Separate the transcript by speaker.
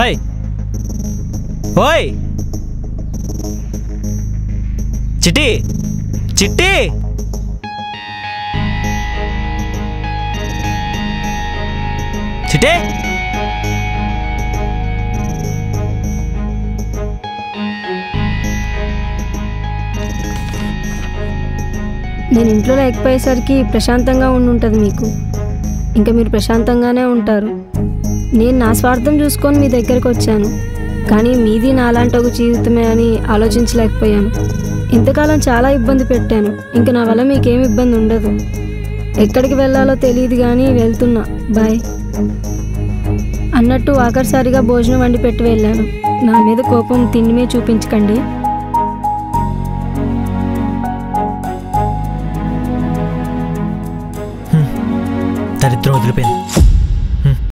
Speaker 1: ఓయ్ ఓయ్ చిట్టి చిట్టి చిట్టి
Speaker 2: నేను ఇంట్లో లేకపోయేసరికి ప్రశాంతంగా ఉండుంటుంది మీకు. ఇంకా మీరు ప్రశాంతంగానే ఉంటారు. నేను నా స్వార్థం చూసుకొని మీ దగ్గరికి వచ్చాను, కానీ మీది నాలాంటి ఒక జీవితమే అని ఆలోచించలేకపోయాను. ఇంతకాలం చాలా ఇబ్బంది పెట్టాను. ఇంకా నా వల్ల మీకేం ఇబ్బంది ఉండదు. ఎక్కడికి వెళ్ళాలో తెలియదు కానీ వెళ్తున్నా, బాయ్. అన్నట్టు ఆఖరిసారిగా భోజనం వండి పెట్టి వెళ్ళాను. నా మీద కోపం తిండి మీద చూపించకండి.